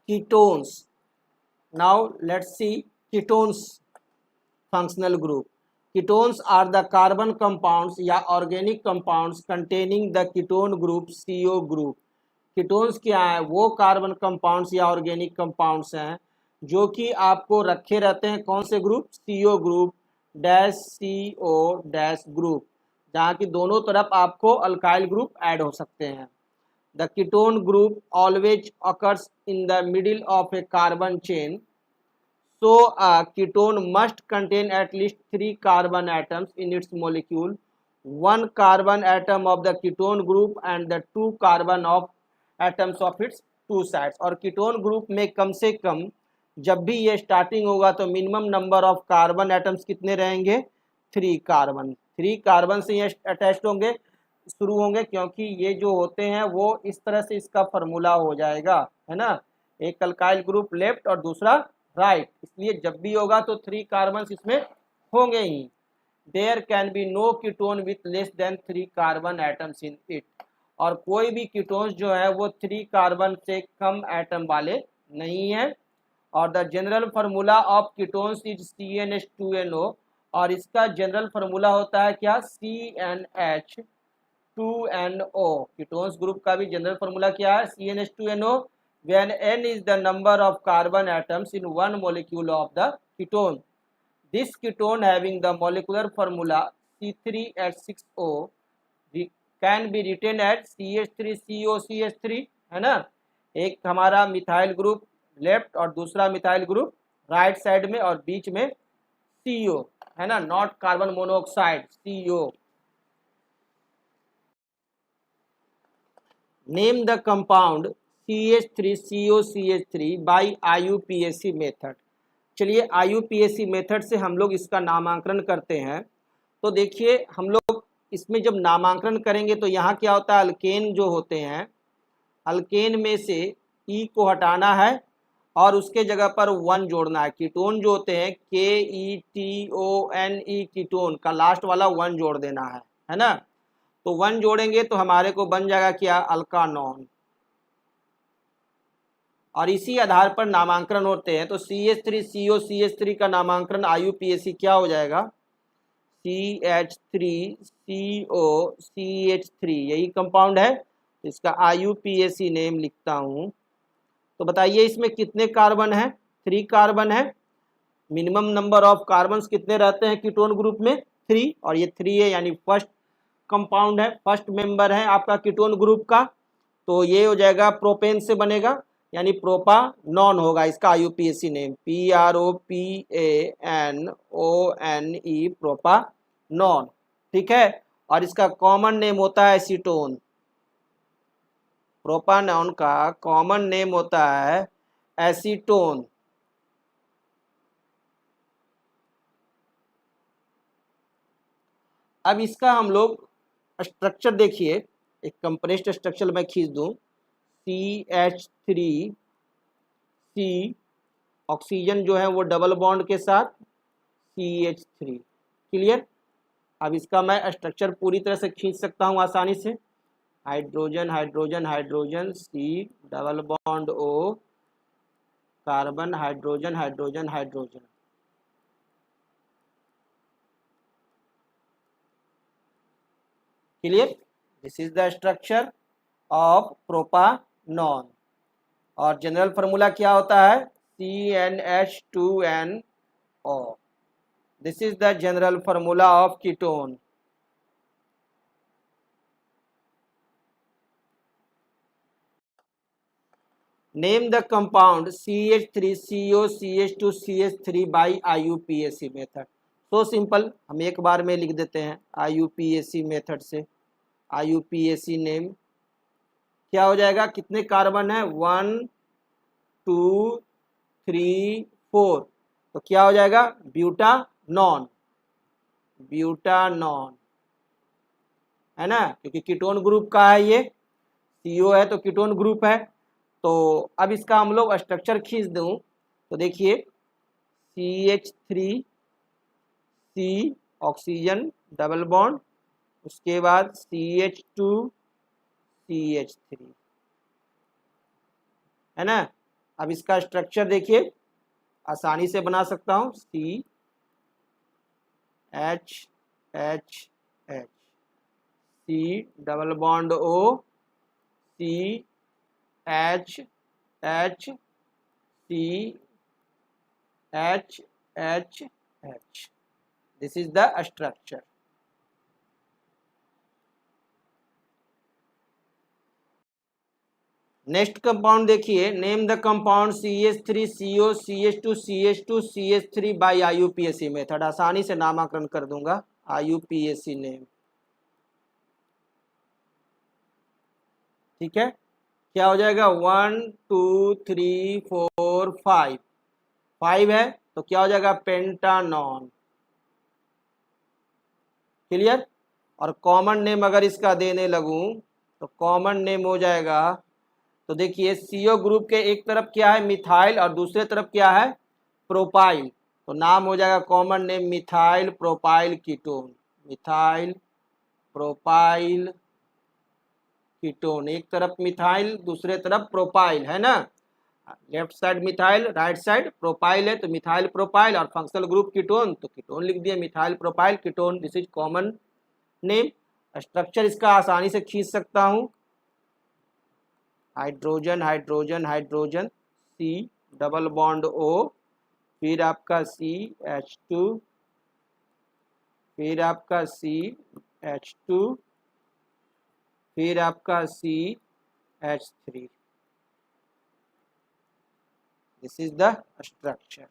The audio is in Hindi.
ketones. Now let's see ketones functional group. Ketones are the carbon compounds या organic compounds containing the ketone group CO group. Ketones क्या है? वो कार्बन कंपाउंड्स या ऑर्गेनिक कंपाउंड्स हैं जो कि आपको रखे रहते हैं कौन से group? CO group dash CO dash group, जहाँ की दोनों तरफ आपको अल्काइल ग्रुप ऐड हो सकते हैं. The ketone group always occurs in the middle of A carbon chain. So a ketone must contain at least 3 carbon atoms in its molecule, 1 carbon atom of the ketone group and the 2 carbon of atoms of its two sides. और कीटोन ग्रुप में कम से कम जब भी ये स्टार्टिंग होगा तो minimum number of carbon atoms कितने रहेंगे? 3 कार्बन. 3 कार्बन से ये अटैच्ड होंगे, शुरू होंगे, क्योंकि ये जो होते हैं वो इस तरह से इसका फॉर्मूला हो जाएगा, है ना, एक अल्काइल ग्रुप लेफ्ट और दूसरा राइट, इसलिए जब भी होगा तो 3 कार्बन इसमें होंगे ही. There can be no ketone with less than 3 carbon atoms in it. और कोई भी कीटोन्स जो है वो 3 कार्बन से कम एटम वाले नहीं है. और the general formula of ketones is CnH2NO. और इसका जनरल फार्मूला होता है क्या? CnH2NO. कीटोन्स ग्रुप का भी जनरल फार्मूला क्या है? CnH2NO. when n is the number of carbon atoms in one molecule of the ketone. This ketone having the molecular formula C3H6O can be written as CH3COCH3, है ना. एक हमारा मिथाइल ग्रुप लेफ्ट और दूसरा मिथाइल ग्रुप राइट साइड में और बीच में CO, है ना, not carbon monoxide, CO. Name the compound CH3COCH3 by IUPAC method. चलिए IUPAC मेथड से हम लोग इसका नामांकन करते हैं. तो देखिए हम लोग इसमें जब नामांकन करेंगे तो यहाँ क्या होता है? अल्केन जो होते हैं, अल्केन में से E को हटाना है और उसके जगह पर 1 जोड़ना है. कीटोन जो होते हैं KETONE, कीटोन का लास्ट वाला 1 जोड़ देना है ना. तो 1 जोड़ेंगे तो हमारे को बन जाएगा क्या? अल्कानॉन. और इसी आधार पर नामांकन होते हैं. तो CH3COCH3 का नामांकन IUPAC क्या हो जाएगा? CH3COCH3, यही कंपाउंड है. इसका IUPAC नेम लिखता हूं. तो बताइए इसमें कितने कार्बन है? 3 कार्बन है. मिनिमम नंबर ऑफ कार्बन्स कितने रहते हैं कीटोन ग्रुप में? 3. और ये 3 है, यानी फर्स्ट कंपाउंड है, फर्स्ट मेंबर है आपका कीटोन ग्रुप का. तो ये हो जाएगा प्रोपेन से बनेगा, यानी प्रोपानॉन होगा इसका IUPAC नेम, PROPANONE, प्रोपानॉन. ठीक है. और इसका कॉमन नेम होता है एसीटोन. प्रोपानॉन का कॉमन नेम होता है एसीटोन. अब इसका हम लोग स्ट्रक्चर देखिए, एक कंप्रेस्ड स्ट्रक्चर मैं खींच दूं. CH3C, ऑक्सीजन जो है वो डबल बॉन्ड के साथ CH3. क्लियर. अब इसका मैं स्ट्रक्चर पूरी तरह से खींच सकता हूं आसानी से. Hydrogen hydrogen hydrogen, C double bond O, carbon hydrogen hydrogen hydrogen. Clear. This is the structure of propanone. और जनरल फार्मूला क्या होता है? CnH2NO. This is the general formula of ketone. Name the compound CH3COCH2CH3 by IUPAC method. So simple, हम एक बार में लिख देते हैं IUPAC मेथड से. IUPAC नेम क्या हो जाएगा? कितने कार्बन है? 1 2 3 4. तो क्या हो जाएगा? ब्यूटानॉन. ब्यूटानॉन, है ना, क्योंकि कीटोन ग्रुप का है ये. CO है तो कीटोन ग्रुप है. तो अब इसका हम लोग स्ट्रक्चर खींच दूं तो देखिए CH3C, ऑक्सीजन डबल बॉन्ड, उसके बाद CH2CH3, है ना. अब इसका स्ट्रक्चर देखिए, आसानी से बना सकता हूँ, C H H H, C double bond O, C H H, C H H H. This is the structure. Next compound देखिए, name the compound CH3CO CH2 CH2 CH3 by IUPAC method. आसानी से नामकरण कर दूंगा, IUPAC नेम. ठीक है, क्या हो जाएगा, 1 2 3 4 5, 5 है तो क्या हो जाएगा, पेंटानॉन. क्लियर. और कॉमन नेम अगर इसका देने लगूं तो कॉमन नेम हो जाएगा, तो देखिए CO ग्रुप के एक तरफ क्या है, मिथाइल, और दूसरे तरफ क्या है, प्रोपाइल. तो नाम हो जाएगा common name methyl propyl ketone. Methyl propyl ketone, एक तरफ मिथाइल दूसरे तरफ प्रोपाइल है ना, left side methyl right side propyl है, तो मिथाइल प्रोपाइल, और फंक्शनल ग्रुप कीटोन तो कीटोन लिख दिया, methyl propyl ketone. This is common name. Structure इसका आसानी से खींच सकता हूं, hydrogen hydrogen hydrogen, C double bond O, फिर आपका CH2, फिर आपका CH2, फिर आपका CH3. This is the structure.